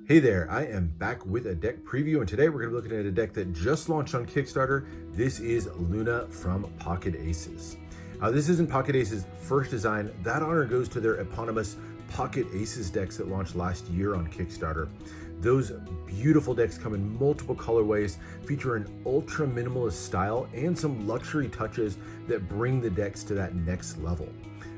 Hey there, I am back with a deck preview, and today we're going to be looking at a deck that just launched on Kickstarter. This is Luna from Pocket Aces. This isn't Pocket Aces' first design. That honor goes to their eponymous Pocket Aces decks that launched last year on Kickstarter. Those beautiful decks come in multiple colorways, feature an ultra minimalist style and some luxury touches that bring the decks to that next level.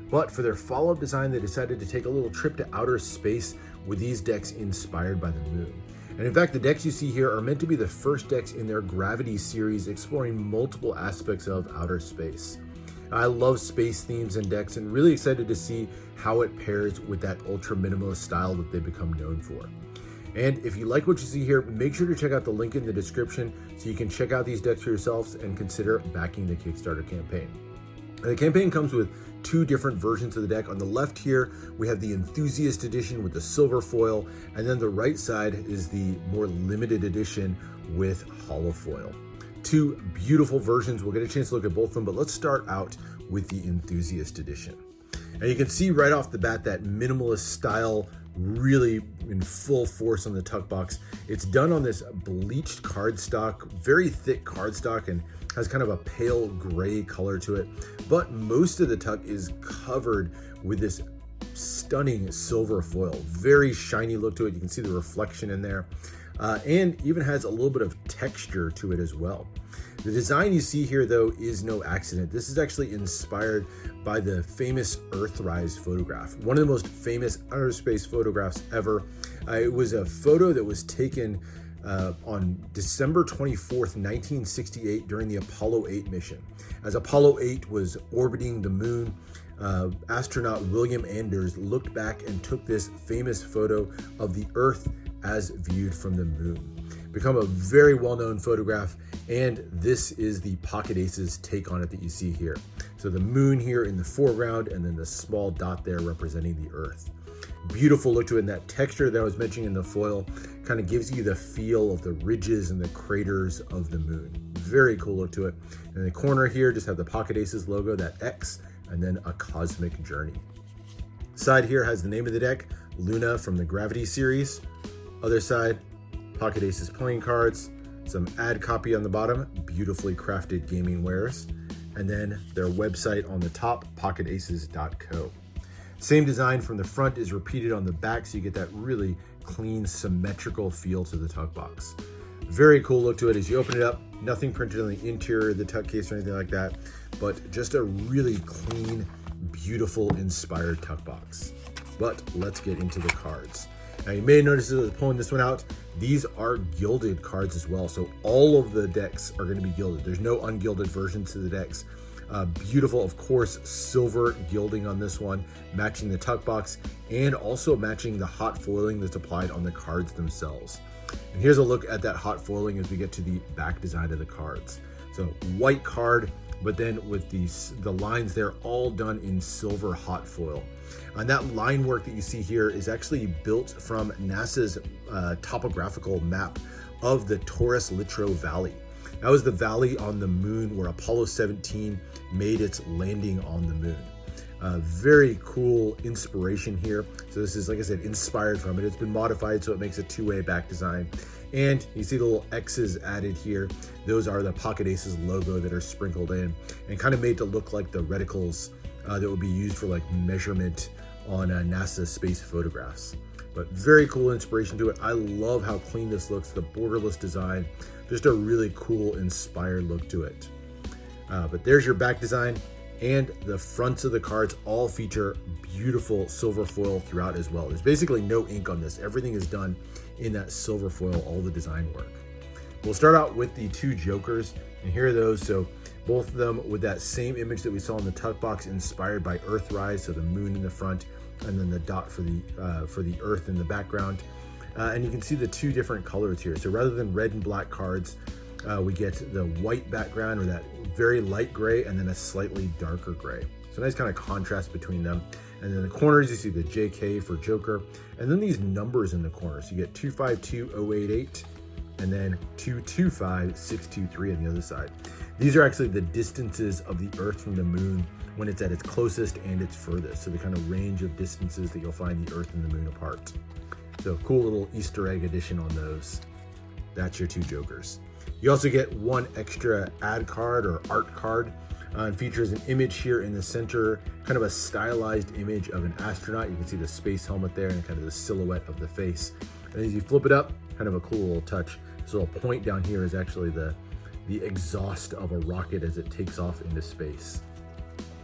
But for their follow-up design, they decided to take a little trip to outer space with these decks inspired by the moon. And in fact, the decks you see here are meant to be the first decks in their Gravity series, exploring multiple aspects of outer space. I love space themes and decks, and really excited to see how it pairs with that ultra minimalist style that they've become known for. And if you like what you see here, make sure to check out the link in the description so you can check out these decks for yourselves and consider backing the Kickstarter campaign. The campaign comes with two different versions of the deck. On the left here, we have the Enthusiast Edition with the silver foil, and then the right side is the more limited edition with hollow foil. Two beautiful versions. We'll get a chance to look at both of them, but let's start out with the Enthusiast Edition. And you can see right off the bat that minimalist style really in full force on the tuck box. It's done on this bleached cardstock, very thick cardstock, and has kind of a pale gray color to it. But most of the tuck is covered with this stunning silver foil, very shiny look to it. You can see the reflection in there, and even has a little bit of texture to it as well. The design you see here, though, is no accident. This is actually inspired by the famous Earthrise photograph, one of the most famous outer space photographs ever. It was a photo that was taken on December 24th, 1968 during the Apollo 8 mission. As Apollo 8 was orbiting the moon, astronaut William Anders looked back and took this famous photo of the Earth as viewed from the moon. Become a very well-known photograph, and this is the Pocket Aces take on it that you see here. So the moon here in the foreground, and then the small dot there representing the Earth. Beautiful look to it, and that texture that I was mentioning in the foil kind of gives you the feel of the ridges and the craters of the moon. Very cool look to it. In the corner here, just have the Pocket Aces logo, that X, and then a cosmic journey. Side here has the name of the deck, Luna from the Gravity series. Other side, Pocket Aces playing cards, some ad copy on the bottom, beautifully crafted gaming wares, and then their website on the top, pocketaces.co. Same design from the front is repeated on the back, so you get that really clean, symmetrical feel to the tuck box. Very cool look to it. As you open it up, nothing printed on the interior of the tuck case or anything like that, but just a really clean, beautiful, inspired tuck box. But let's get into the cards. Now, you may notice as I was pulling this one out, these are gilded cards as well. So all of the decks are going to be gilded. There's no ungilded versions to the decks. Beautiful, of course, silver gilding on this one, matching the tuck box and also matching the hot foiling that's applied on the cards themselves. And here's a look at that hot foiling as we get to the back design of the cards. So white card, but then with the lines there all done in silver hot foil. And that line work that you see here is actually built from NASA's topographical map of the Taurus Littrow Valley. That was the valley on the moon where Apollo 17 made its landing on the moon. Very cool inspiration here. So this is, like I said, inspired from it. It's been modified so it makes a two-way back design. And you see the little X's added here. Those are the Pocket Aces logo that are sprinkled in and kind of made to look like the reticles that would be used for like measurement on NASA space photographs. But very cool inspiration to it. I love how clean this looks, the borderless design, just a really cool inspired look to it. But there's your back design, and the fronts of the cards all feature beautiful silver foil throughout as well. There's basically no ink on this. Everything is done in that silver foil, all the design work. We'll start out with the two Jokers, and here are those. So both of them with that same image that we saw in the tuck box, inspired by Earthrise, so the moon in the front, and then the dot for the Earth in the background. And you can see the two different colors here. So rather than red and black cards, we get the white background, or that very light gray, and then a slightly darker gray. So nice kind of contrast between them. And then in the corners, you see the JK for Joker, and then these numbers in the corners. So you get 252088, and then 225623 on the other side. These are actually the distances of the Earth from the moon when it's at its closest and its furthest. So the kind of range of distances that you'll find the Earth and the moon apart. So cool little Easter egg addition on those. That's your 2 jokers. You also get 1 extra ad card or art card. It features an image here in the center, kind of a stylized image of an astronaut. You can see the space helmet there and kind of the silhouette of the face. And as you flip it up, kind of a cool little touch. This little point down here is actually the exhaust of a rocket as it takes off into space.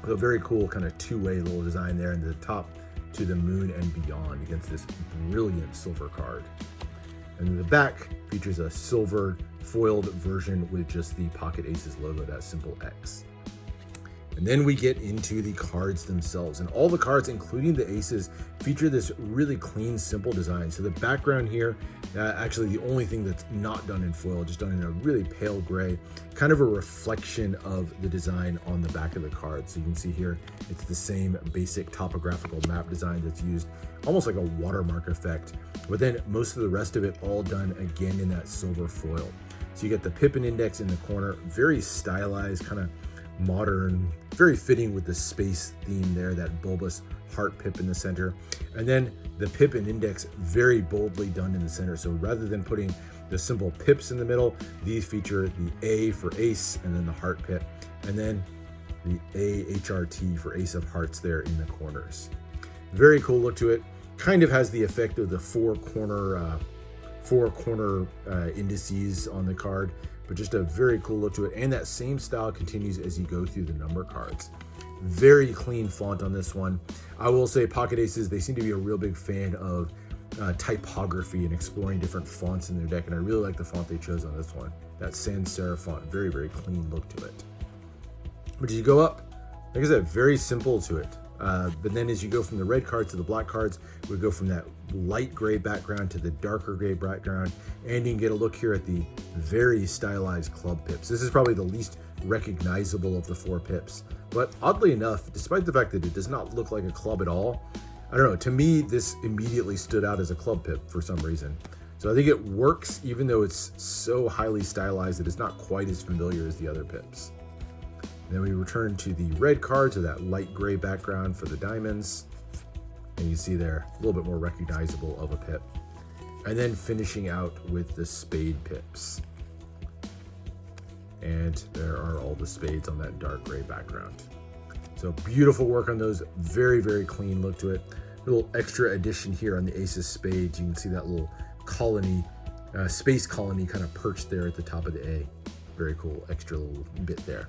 So very cool kind of 2-way little design there, and the top to the moon and beyond against this brilliant silver card. And then the back features a silver foiled version with just the Pocket Aces logo, that simple X. And then we get into the cards themselves, and all the cards, including the aces, feature this really clean, simple design. So the background here, actually the only thing that's not done in foil, just done in a really pale gray, kind of a reflection of the design on the back of the card. So you can see here, it's the same basic topographical map design that's used, almost like a watermark effect, but then most of the rest of it all done again in that silver foil. So you get the pip and index in the corner, very stylized, kind of modern, very fitting with the space theme there, that bulbous heart pip in the center. And then the pip and index very boldly done in the center. So rather than putting the simple pips in the middle, these feature the A for ace and then the heart pip, and then the AHRT for ace of hearts there in the corners. Very cool look to it. Kind of has the effect of the four corner indices on the card, but just a very cool look to it. And that same style continues as you go through the number cards. Very clean font on this one. I will say Pocket Aces, they seem to be a real big fan of typography and exploring different fonts in their deck, and I really like the font they chose on this one. That sans serif font, very, very clean look to it. But as you go up, like I said, very simple to it. But then as you go from the red cards to the black cards, we go from that light gray background to the darker gray background, and you can get a look here at the very stylized club pips. This is probably the least recognizable of the 4 pips, but oddly enough, despite the fact that it does not look like a club at all, I don't know, to me this immediately stood out as a club pip for some reason. So I think it works even though it's so highly stylized that it's not quite as familiar as the other pips. Then we return to the red cards or that light gray background for the diamonds. And you see there, a little bit more recognizable of a pip. And then finishing out with the spade pips. And there are all the spades on that dark gray background. So beautiful work on those, very, very clean look to it. A little extra addition here on the ace of spades. You can see that little colony, space colony kind of perched there at the top of the A. Very cool, extra little bit there.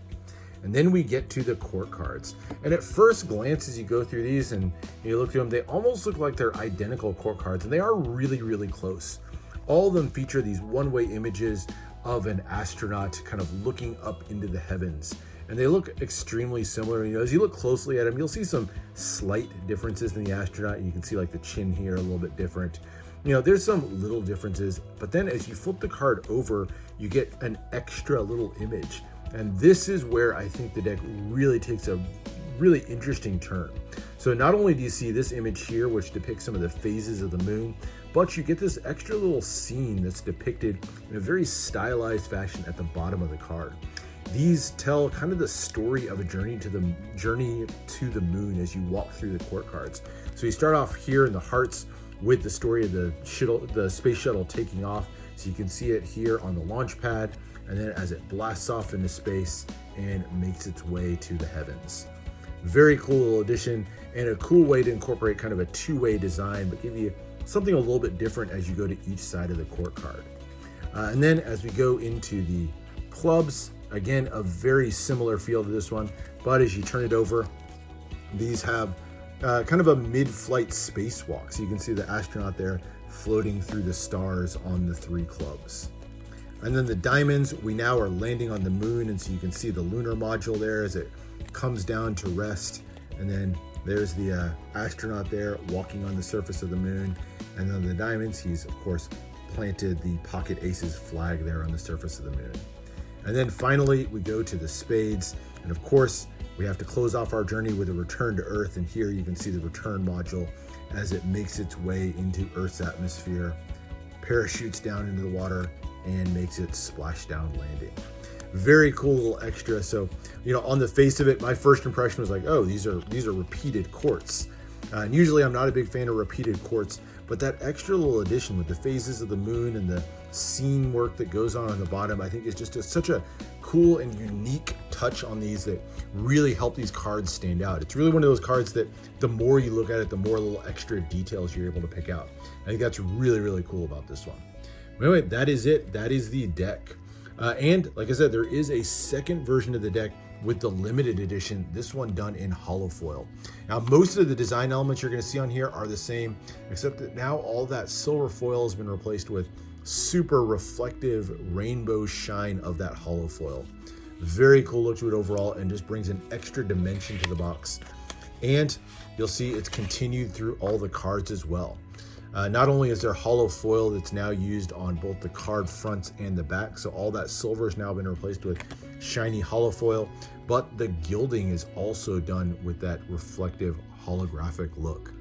And then we get to the court cards. And at first glance, as you go through these and you look through them, they almost look like they're identical court cards, and they are really, really close. All of them feature these one-way images of an astronaut kind of looking up into the heavens. And they look extremely similar. You know, as you look closely at them, you'll see some slight differences in the astronaut. You can see like the chin here a little bit different. You know, there's some little differences, but then as you flip the card over, you get an extra little image. And this is where I think the deck really takes a really interesting turn. So not only do you see this image here, which depicts some of the phases of the moon, but you get this extra little scene that's depicted in a very stylized fashion at the bottom of the card. These tell kind of the story of a journey to the moon as you walk through the court cards. So you start off here in the hearts with the story of the space shuttle taking off. So you can see it here on the launch pad, and then as it blasts off into space and makes its way to the heavens. Very cool little addition, and a cool way to incorporate kind of a 2-way design, but give you something a little bit different as you go to each side of the court card. And then as we go into the clubs, again, a very similar feel to this one, but as you turn it over, these have kind of a mid-flight spacewalk. So you can see the astronaut there floating through the stars on the 3 clubs. And then the diamonds, we now are landing on the moon, and so you can see the lunar module there as it comes down to rest. And then there's the astronaut there walking on the surface of the moon. And then the diamonds, he's of course planted the Pocket Aces flag there on the surface of the moon. And then finally, we go to the spades. And of course, we have to close off our journey with a return to Earth. And here you can see the return module as it makes its way into Earth's atmosphere, parachutes down into the water, and makes its splashdown landing. Very cool little extra. So, you know, on the face of it, my first impression was like, oh, these are repeated quartz. And usually I'm not a big fan of repeated quartz, but that extra little addition with the phases of the moon and the scene work that goes on the bottom, I think is just such a cool and unique touch on these that really help these cards stand out. It's really one of those cards that the more you look at it, the more little extra details you're able to pick out. I think that's really, really cool about this one. Anyway, that is it. That is the deck. And like I said, there is a second version of the deck with the limited edition, this one done in hollow foil. Now, most of the design elements you're going to see on here are the same, except that now all that silver foil has been replaced with super reflective rainbow shine of that hollow foil. Very cool look to it overall, and just brings an extra dimension to the box. And you'll see it's continued through all the cards as well. Not only is there hollow foil that's now used on both the card fronts and the back, so all that silver has now been replaced with shiny hollow foil, but the gilding is also done with that reflective holographic look.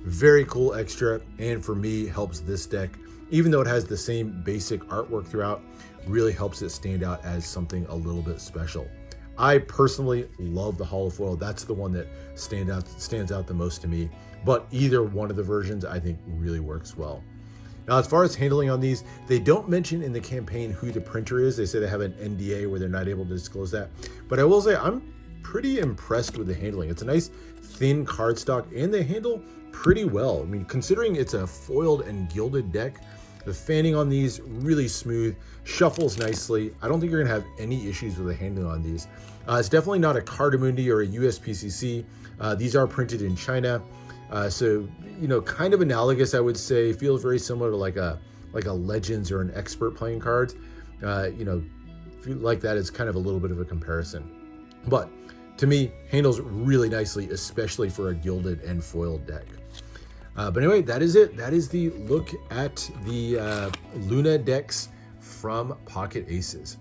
Very cool extra, and for me helps this deck, even though it has the same basic artwork throughout, really helps it stand out as something a little bit special. I personally love the hollow foil. That's the one that stands out the most to me, but either one of the versions I think really works well. Now, as far as handling on these, they don't mention in the campaign who the printer is. They say they have an NDA where they're not able to disclose that, but I will say I'm pretty impressed with the handling. It's a nice thin cardstock, and they handle pretty well. I mean, considering it's a foiled and gilded deck, the fanning on these really smooth, shuffles nicely. I don't think you're gonna have any issues with the handling on these. It's definitely not a Cardamundi or a USPCC. These are printed in China. So, you know, kind of analogous, I would say. Feels very similar to like a Legends or an Expert playing cards. You know, if you like that, it's kind of a little bit of a comparison. But to me, handles really nicely, especially for a gilded and foiled deck. But anyway, that is it. That is the look at the Luna decks from Pocket Aces.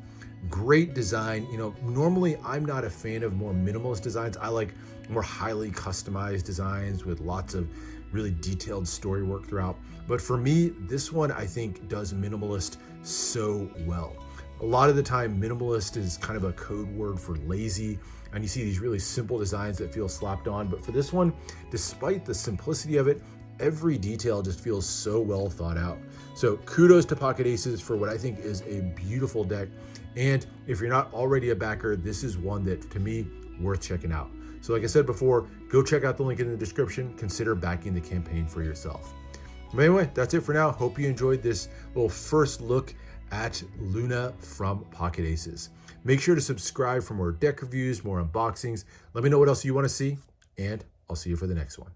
Great design. You know, normally I'm not a fan of more minimalist designs. I like more highly customized designs with lots of really detailed story work throughout. But for me, this one I think does minimalist so well. A lot of the time, minimalist is kind of a code word for lazy, and you see these really simple designs that feel slapped on. But for this one, despite the simplicity of it, every detail just feels so well thought out. So kudos to Pocket Aces for what I think is a beautiful deck. And if you're not already a backer, this is one that, to me, worth checking out. So like I said before, go check out the link in the description. Consider backing the campaign for yourself. But anyway, that's it for now. Hope you enjoyed this little first look at Luna from Pocket Aces. Make sure to subscribe for more deck reviews, more unboxings. Let me know what else you want to see, and I'll see you for the next one.